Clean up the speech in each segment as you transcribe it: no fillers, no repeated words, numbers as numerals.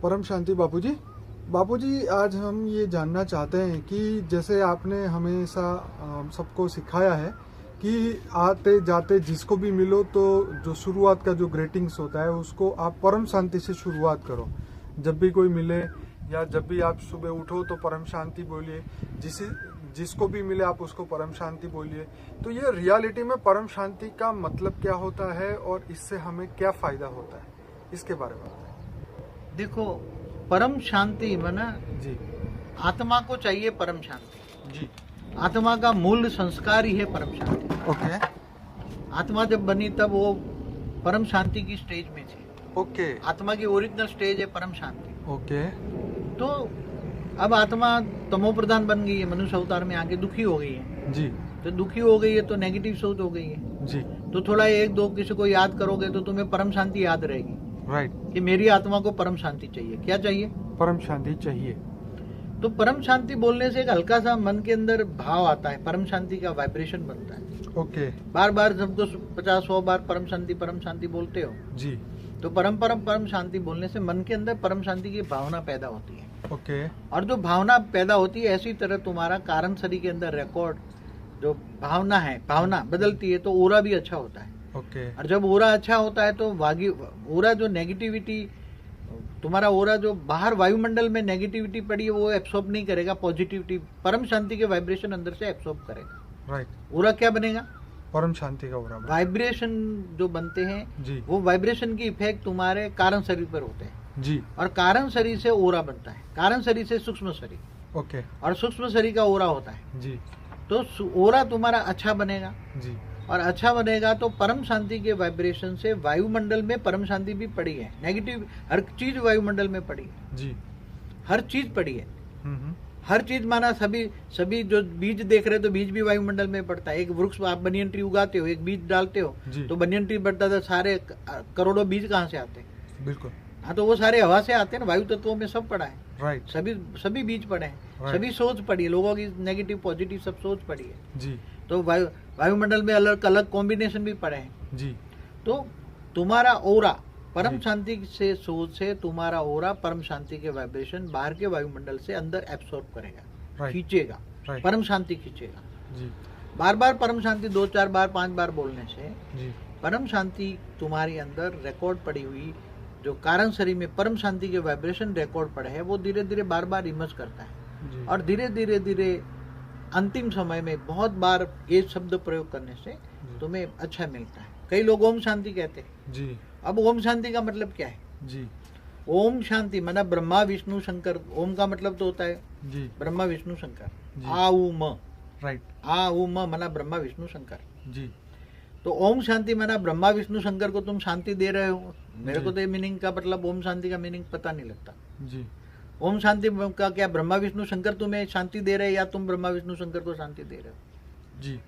परम शांति बापूजी। बापूजी, आज हम ये जानना चाहते हैं कि जैसे आपने हमेशा सबको सिखाया है कि आते जाते जिसको भी मिलो तो जो शुरुआत का जो ग्रीटिंग्स होता है उसको आप परम शांति से शुरुआत करो। जब भी कोई मिले या जब भी आप सुबह उठो तो परम शांति बोलिए, जिसको भी मिले आप उसको परम शांति बोलिए। तो ये रियलिटी में परम शांति का मतलब क्या होता है और इससे हमें क्या फायदा होता है, इसके बारे में बताएं। देखो, परम शांति माना जी, आत्मा को चाहिए परम शांति। जी, आत्मा का मूल संस्कार ही है परम शांति। ओके, आत्मा जब बनी तब वो परम शांति की स्टेज में थी। ओके, आत्मा की ओरिजिनल स्टेज है परम शांति। ओके, तो अब आत्मा तमो प्रधान बन गई है, मनुष्य अवतार में आके दुखी हो गई है। जी, तो दुखी हो गई है तो नेगेटिव सोच हो गई है। जी, तो थोड़ा एक दो किसी को याद करोगे तो तुम्हें परम शांति याद रहेगी राइट, कि मेरी आत्मा को परम शांति चाहिए। क्या चाहिए? परम शांति चाहिए। तो परम शांति बोलने से एक हल्का सा मन के अंदर भाव आता है, परम शांति का वाइब्रेशन बनता है। ओके, बार बार सबको 50-100 बार परम शांति बोलते हो जी, तो परम शांति बोलने से मन के अंदर परम शांति की भावना पैदा होती है। ओके, और जो भावना पैदा होती है ऐसी तरह तुम्हारा कारण शरीर के अंदर रिकॉर्ड जो भावना बदलती है तो ओरा भी अच्छा होता है। ओके, और जब ओरा अच्छा होता है तो ओरा जो नेगेटिविटी तुम्हारा ओरा जो बाहर वायुमंडल में नेगेटिविटी पड़ी है वो एब्सॉर्ब नहीं करेगा, पॉजिटिविटी परम शांति के वाइब्रेशन अंदर से एब्सॉर्ब करेगा। राइट, ओरा क्या बनेगा? परम शांति का बराबर। वाइब्रेशन जो बनते हैं जी, वो वाइब्रेशन की इफेक्ट तुम्हारे कारण शरीर पर होते हैं। जी, और कारण शरीर से ओरा बनता है, कारण शरीर से सूक्ष्म शरीर, ओके, और सूक्ष्म शरीर का ओरा होता है। जी, तो ओरा तुम्हारा अच्छा बनेगा, जी, और अच्छा बनेगा तो परम शांति के वाइब्रेशन से वायुमंडल में परम शांति भी पड़ी है। नेगेटिव हर चीज वायुमंडल में पड़ी है, जी, हर चीज पड़ी है। हम्म, हर चीज माना सभी जो बीज देख रहे हो तो बीज भी वायुमंडल में पड़ता है। एक वृक्ष आप बनियन ट्री उगाते हो, एक बीज डालते हो जी, तो बनियन ट्री बढ़ता है। सारे करोड़ों बीज कहाँ से आते हैं? बिल्कुल, हाँ, तो वो सारे हवा से आते हैं ना, वायु तत्वों में सब पड़ा है। राइट, सभी बीज पड़े हैं, Right. सभी सोच पड़ी है, लोगों की नेगेटिव पॉजिटिव सब सोच पड़ी है। जी, तो वायुमंडल में अलग अलग कॉम्बिनेशन भी पड़े हैं। जी, तो तुम्हारा ओरा परम जी। शांति से सोच से तुम्हारा ओरा परम शांति के वाइब्रेशन बाहर के वायुमंडल से अंदर एब्सॉर्ब करेगा, Right. खींचेगा, Right. परम शांति खींचेगा। जी, बार बार परम शांति 2-4 बार 5 बार बोलने से जी, परम शांति तुम्हारे अंदर रिकॉर्ड पड़ी हुई जो कारण शरीर में परम शांति के वाइब्रेशन रिकॉर्ड पड़े हैं वो धीरे धीरे बार बार इमर्ज करता है। जी, और धीरे धीरे अंतिम समय में बहुत बार ये शब्द प्रयोग करने से तुम्हें अच्छा मिलता है। कई लोग ओम शांति कहते हैं। जी, अब ओम शांति का मतलब क्या है? जी, ओम शांति माना ब्रह्मा विष्णु शंकर। ओम का मतलब तो होता है जी, ब्रह्मा विष्णु शंकर। जी। आ उ म, राइट, आ उ म माना ब्रह्मा विष्णु शंकर। जी, तो ओम शांति माना ब्रह्मा विष्णु शंकर को तुम शांति दे रहे हो। मेरे जी। को तो ये मीनिंग का मतलब ओम शांति का मीनिंग पता नहीं लगता। जी, ओम शांति का क्या ब्रह्मा विष्णु शंकर तुम्हें शांति दे रहे हैं या तुम ब्रह्मा विष्णु शंकर को शांति दे रहे हो? जी,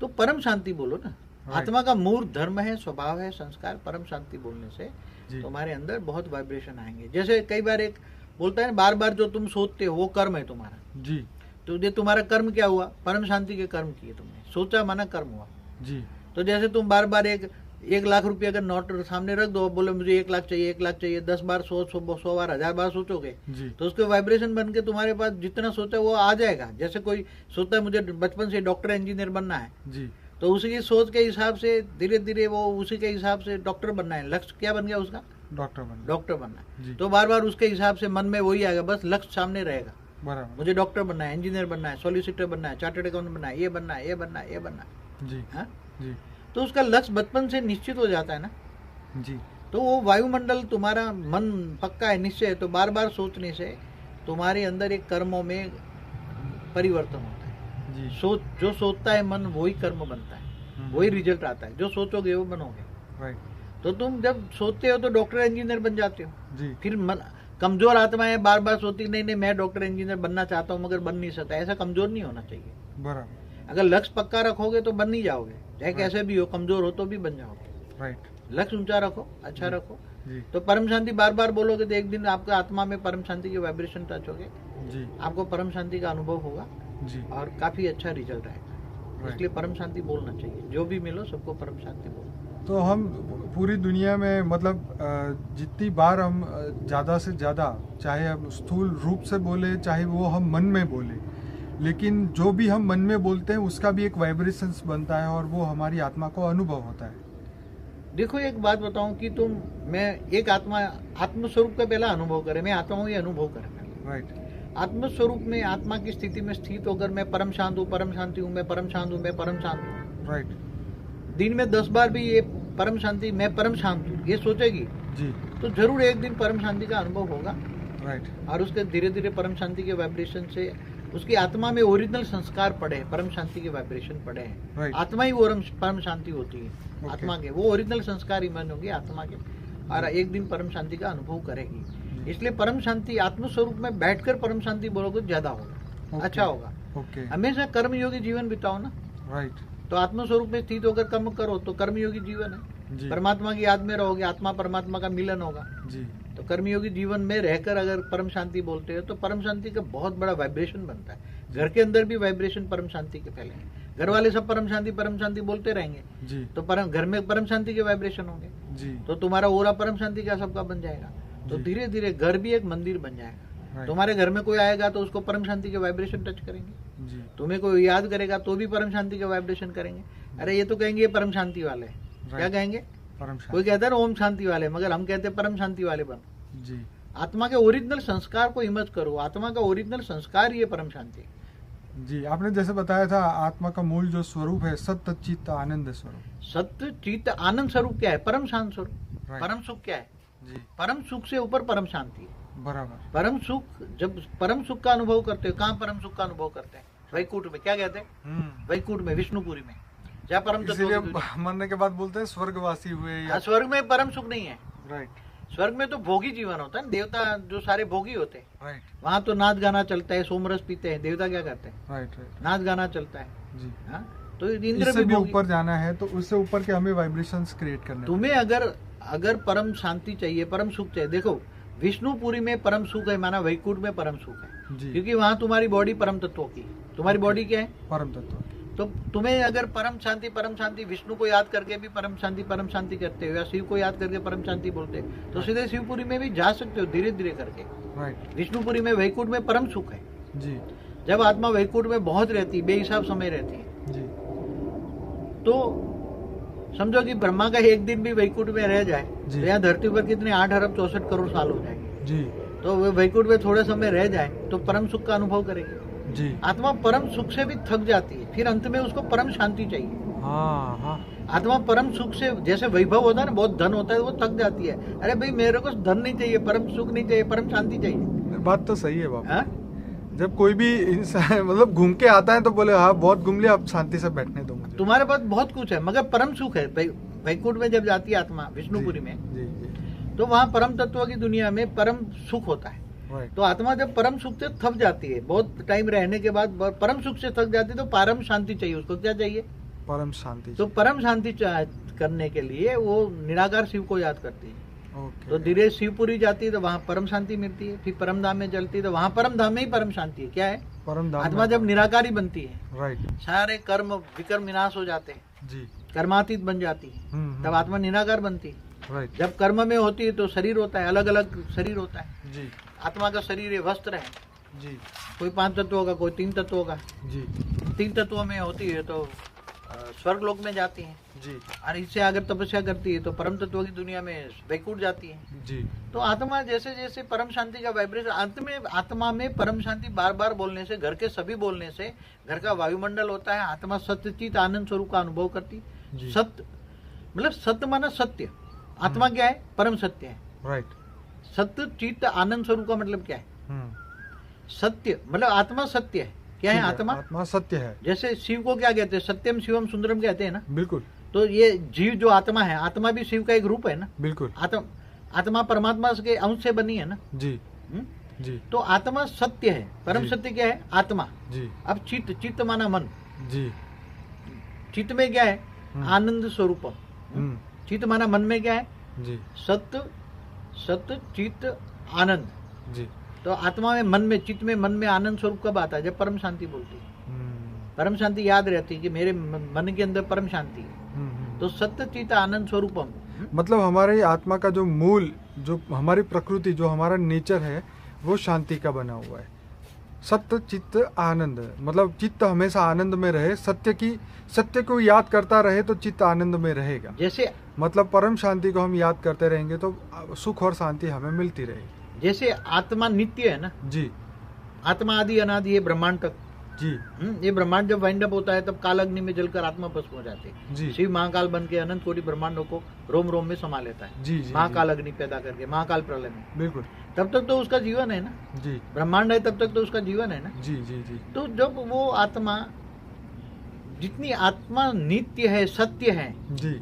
तो परम शांति बोलो ना। Right. आत्मा का मूल धर्म है, स्वभाव है, संस्कार। परम शांति बोलने से जी, तुम्हारे अंदर बहुत वाइब्रेशन आएंगे। जैसे कई बार एक बोलता है बार बार जो तुम सोचते हो वो कर्म है तुम्हारा। जी, तो ये तुम्हारा कर्म क्या हुआ? परम शांति के कर्म किए तुमने, सोचा माना कर्म हुआ। जी, तो जैसे तुम बार बार एक लाख रुपये अगर नोट सामने रख दो, बोले मुझे 1 लाख चाहिए 1 लाख चाहिए, 10 बार 100 बार 1000 बार सोचोगे जी, तो उसके वाइब्रेशन बन के तुम्हारे पास जितना सोचा वो आ जाएगा। जैसे कोई सोचता है मुझे बचपन से डॉक्टर इंजीनियर बनना है, जी, तो उसी की सोच के हिसाब से धीरे धीरे वो उसी के हिसाब से डॉक्टर बनना है। लक्ष्य क्या बन गया उसका? डॉक्टर बन डॉक्टर बनना है। जी, तो बार बार उसके हिसाब से मन में वही आएगा, बस लक्ष्य सामने रहेगा। बराबर, मुझे डॉक्टर बनना है, इंजीनियर बनना है, सॉलिसिटर बनना है, चार्टर्ड अकाउंटेंट बनना है, ये बनना है, ये बनना है, ये बनना है। जी, हाँ? जी, तो उसका लक्ष्य बचपन से निश्चित हो जाता है ना। जी, तो वो वायुमंडल तुम्हारा मन पक्का है, निश्चय है। तो बार बार सोचने से तुम्हारे अंदर एक कर्मों में परिवर्तन होता है। जी, जो सोचता है मन वही कर्म बनता है, वही रिजल्ट आता है। जो सोचोगे वो बनोगे। राइट, तो तुम जब सोचते हो तो डॉक्टर इंजीनियर बन जाते हो। जी, फिर कमजोर आत्माएं बार बार सोचती नहीं मैं डॉक्टर इंजीनियर बनना चाहता हूँ मगर बन नहीं सकता। ऐसा कमजोर नहीं होना चाहिए। बराबर, अगर लक्ष्य पक्का रखोगे तो बन नहीं जाओगे, चाहे कैसे भी हो, कमजोर हो तो भी बन जाओगे। राइट, लक्ष्य ऊंचा रखो, अच्छा जी। रखो। जी, तो परम शांति बार बार बोलोगे तो एक दिन आपका आत्मा में परम शांति के वाइब्रेशन टच होगे, जी, आपको परम शांति का अनुभव होगा जी, और काफी अच्छा रिजल्ट आएगा। Right. इसलिए परम शांति बोलना चाहिए। जो भी मिलो सबको परम शांति बोलो। तो हम पूरी दुनिया में मतलब जितनी बार हम ज़्यादा से ज़्यादा, चाहे हम स्थूल रूप से बोले चाहे वो हम मन में बोले, लेकिन जो भी हम मन में बोलते हैं उसका भी एक वाइब्रेशंस बनता है और वो हमारी आत्मा को अनुभव होता है। देखो एक बात बताऊं कि मैं एक आत्मस्वरूप का पहला अनुभव करे, मैं आता हूँ ये अनुभव करना। राइट। आत्मस्वरूप में आत्मा की स्थिति में स्थित होकर मैं परम शांत हूँ, परम शांति हूँ, मैं परम शांत हूँ, मैं परम शांत हूँ। राइट। दिन में 10 बार भी ये परम शांति, मैं परम शांत हूँ, ये सोचेगी जी, तो जरूर एक दिन परम शांति का अनुभव होगा। राइट। और उसके धीरे धीरे परम शांति के वाइब्रेशन से उसकी आत्मा में ओरिजिनल संस्कार पड़े हैं, परम शांति के वाइब्रेशन पड़े हैं। Right. आत्मा ही वो परम शांति होती है। Okay. आत्मा के वो ओरिजिनल संस्कार इमन होंगे आत्मा के, और एक दिन परम शांति का अनुभव करेगी। इसलिए परम शांति आत्मस्वरूप में बैठकर परम शांति बोलोगे ज्यादा होगा। Okay. अच्छा होगा। ओके। हमेशा कर्मयोगी जीवन बिताओ ना। राइट। तो आत्मस्वरूप में स्थित होकर कर्म करो तो कर्मयोगी जीवन है। जी। परमात्मा की याद में रहोगे, आत्मा परमात्मा का मिलन होगा। जी। तो कर्मयोगी जीवन में रहकर अगर परम शांति बोलते हो तो परम शांति का बहुत बड़ा वाइब्रेशन बनता है। घर के अंदर भी वाइब्रेशन परम शांति के फैले हैं। घर वाले सब परम शांति बोलते रहेंगे जी। तो घर में परम शांति के वाइब्रेशन होंगे, जी। तो तुम्हारा ओरा परम शांति का सबका बन जाएगा। तो जी। धीरे धीरे घर भी एक मंदिर बन जाएगा। Right. तुम्हारे घर में कोई आएगा तो उसको परम शांति के वाइब्रेशन टच करेंगे। जी। तुम्हें कोई याद करेगा तो भी परम शांति के वाइब्रेशन करेंगे। अरे ये तो कहेंगे ये परम शांति वाले हैं। क्या Right. कहेंगे? परम कोई शांति। कहता है ना ओम शांति वाले, मगर हम कहते हैं परम शांति वाले बनो। जी। आत्मा के ओरिजिनल संस्कार को इमर्ज करो। आत्मा का ओरिजिनल संस्कार ये परम शांति है। जी, आपने जैसे बताया था आत्मा का मूल जो स्वरूप है सत्य चित्त आनंद स्वरूप। सत्य चित्त आनंद स्वरूप क्या है? परम शांत स्वरूप। Right. परम सुख क्या है? जी। परम सुख से ऊपर परम शांति है। बराबर। परम सुख, जब परम सुख का अनुभव करते हो, कहाँ परम सुख का अनुभव करते हैं? वैकुंठ में। क्या कहते हैं? वैकुंठ में, विष्णुपुरी में, जहाँ परम तत्व इसीलिए की दुनिया। मरने के बाद बोलते हैं स्वर्गवासी हुए या। हाँ, स्वर्ग में परम सुख नहीं है। राइट। स्वर्ग में तो भोगी जीवन होता है ना, देवता जो सारे भोगी होते हैं। राइट। वहां तो नाच गाना चलता है, सोमरस पीते हैं। देवता क्या करते हैं? राइट। राइट। नाच गाना चलता है। जी। हाँ, तो इंद्र इससे भी भोगी। ऊपर जाना है तो उससे ऊपर के हमें वाइब्रेशंस क्रिएट करने तुम्हें अगर परम शांति चाहिए, परम सुख चाहिए, देखो विष्णुपुरी में परम सुख है, माना वैकुंठ में परम सुख है। जी। क्योंकि वहां तुम्हारी बॉडी परम तत्वों की, तुम्हारी बॉडी क्या है? परम तत्व। तो तुम्हें अगर परम शांति विष्णु को याद करके भी परम शांति करते हो, या शिव को याद करके परम शांति बोलते हो, तो सीधे शिवपुरी में भी जा सकते हो धीरे धीरे करके। राइट। विष्णुपुरी में वैकुंठ में परम सुख है। जी। जब आत्मा वैकुंठ में बहुत रहती है, बेहिसाब समय रहती है, जी। तो समझो कि ब्रह्मा का एक दिन भी वैकुंठ में रह जाए जी। तो यहाँ धरती पर कितने 8 अरब 64 करोड़ साल हो जाएंगे। जी। तो वो वैकुंठ में थोड़े समय रह जाए तो परम सुख का अनुभव करेगी। जी। आत्मा परम सुख से भी थक जाती है, फिर अंत में उसको परम शांति चाहिए। हाँ हाँ। आत्मा परम सुख से, जैसे वैभव होता है ना, बहुत धन होता है, वो थक जाती है। अरे भाई मेरे को धन नहीं चाहिए, परम सुख नहीं चाहिए, परम शांति चाहिए। बात तो सही है बाबा। हाँ? जब कोई भी इंसान मतलब घूम के आता है तो बोले हाँ बहुत घूम लिया, अब शांति से बैठने दो मुझे। तुम्हारे पास बहुत कुछ है मगर परम सुख है। वैकुंठ में जब जाती है आत्मा विष्णुपुरी में, जी। जी। तो वहाँ परम तत्व की दुनिया में परम सुख होता है। राइट। तो आत्मा जब परम सुख से थक जाती है, बहुत टाइम रहने के बाद परम सुख से थक जाती है, तो परम शांति चाहिए। उसको क्या चाहिए? परम शांति। तो परम शांति करने के लिए वो निराकार शिव को याद करती है। ओके। तो धीरे शिवपुरी जाती है तो वहाँ परम शांति मिलती है। फिर परम धाम में चलती है तो वहाँ परम धाम में ही परम शांति है। क्या है? परम धाम। आत्मा जब निराकारी बनती है, राइट। सारे कर्म विकर्म विनाश हो जाते हैं, जी। कर्मातीत बन जाती है, तब आत्मा निराकार बनती है। राइट। जब कर्म में होती है तो शरीर होता है, अलग अलग शरीर होता है। जी। आत्मा का शरीर है, वस्त्र है। जी। कोई 5 तत्वों का, कोई 3 तत्वों का। जी। 3 तत्वों में होती है तो स्वर्ग लोक में जाती है, जी। और इससे अगर तपस्या करती है तो परम तत्वों की दुनिया में वैकुंठ जाती है। जी। तो आत्मा जैसे जैसे परम शांति का वाइब्रेशन, अंत में आत्मा में परम शांति बार बार बोलने से, घर के सभी बोलने से घर का वायुमंडल होता है। आत्मा सत्यचित आनंद स्वरूप का अनुभव करती। जी। सत्य मतलब सत्य माना सत्य। आत्मा क्या है? परम सत्य है। राइट। सत्य चित्त आनंद स्वरूप का मतलब क्या है? सत्य मतलब आत्मा सत्य है। क्या है आत्मा? आत्मा सत्य है। जैसे शिव को क्या कहते हैं? सत्यम शिवम सुंदरम कहते हैं ना। बिल्कुल। तो ये जीव जो आत्मा है, आत्मा भी शिव का एक रूप है ना। बिल्कुल। आत्मा परमात्मा के अंश से बनी है ना। जी। जी। तो आत्मा सत्य है। परम जी। सत्य क्या है? आत्मा। जी। अब चित्त, चित्त माना मन। जी। चित्त में क्या है? आनंद स्वरूपम। चित्त माना मन में क्या है? जी। सत्य, सत्य चित्त आनंद। जी। तो आत्मा में, मन में, चित्त में, मन में आनंद स्वरूप कब आता है? जब परम शांति बोलती है। परम शांति याद रहती है कि मेरे मन के अंदर परम शांति है। तो सत्य चित आनंद स्वरूपम। मतलब हमारे आत्मा का जो मूल, जो हमारी प्रकृति, जो हमारा नेचर है, वो शांति का बना हुआ है। सत्य चित्त आनंद, मतलब चित्त हमेशा आनंद में रहे, सत्य को याद करता रहे तो चित्त आनंद में रहेगा। जैसे मतलब परम शांति को हम याद करते रहेंगे तो सुख और शांति हमें मिलती रहेगी। जैसे आत्मा नित्य है ना, जी आत्मा आदि अनादि है ब्रह्मांड तक। जी ये ब्रह्मांड जब वाइंड अप होता है तब काल अग्नि में जलकर आत्मा भस्म हो जाती है। जी शिव महाकाल बन के अनंत कोटि ब्रह्मांडों को रोम रोम में समा लेता है। जी जी महाकाल अग्नि पैदा करके, महाकाल प्रलय में। बिल्कुल। तब तक तो उसका जीवन है ना, जी ब्रह्मांड है तब तक तो उसका जीवन है ना। जी जी जी तो जब वो आत्मा, जितनी आत्मा नित्य है, सत्य है, जी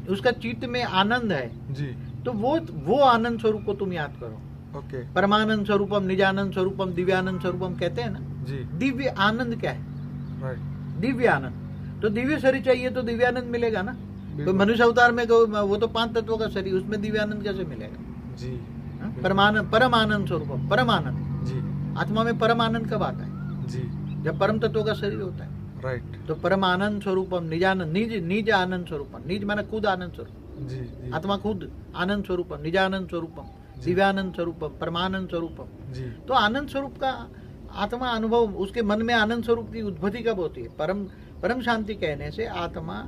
उसका चित्त में आनंद है, जी तो वो आनंद स्वरूप को तुम याद करो। ओके परमानंद स्वरूपम, निजानंद स्वरूपम, दिव्यानंद स्वरूपम कहते हैं ना। जी दिव्य आनंद क्या है? राइट दिव्य आनंद। तो दिव्य शरीर चाहिए तो दिव्य आनंद मिलेगा ना। तो बिल्कुल। मनुष्य अवतार में वो तो 5 तत्वों का शरीर, उसमें दिव्य आनंद कैसे मिलेगा? जी परम आनंद स्वरूपम, परम आनंद। जी आत्मा में परम आनंद कब आता है? जी जब परम तत्वों का शरीर होता है। राइट तो परम आनंद स्वरूपम, निजानंद, निज आनंद स्वरूपम। निज माना खुद आनंद स्वरूप, जी जी आत्मा खुद आनंद स्वरूपम, निजानंद स्वरूपम, दिव्यानंद स्वरूपम, परमानंद स्वरूपम। जी तो आनंद स्वरूप का आत्मा अनुभव, उसके मन में आनंद स्वरूप की उद्भति कब होती है? परम शांति कहने से आत्मा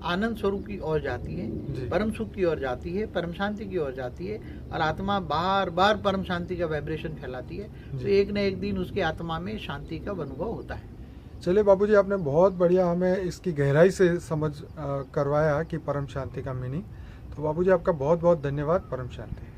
आनंद स्वरूप की ओर जाती जी। है, परम सुख की ओर जाती है, परम शांति की ओर जाती है, और आत्मा बार बार परम शांति का वाइब्रेशन फैलाती है। तो एक न एक दिन उसके आत्मा में शांति का अनुभव होता है। चलिए बाबूजी, आपने बहुत बढ़िया हमें इसकी गहराई से समझ करवाया कि परम शांति का मीनिंग। तो बाबूजी आपका बहुत बहुत धन्यवाद। परम शांति।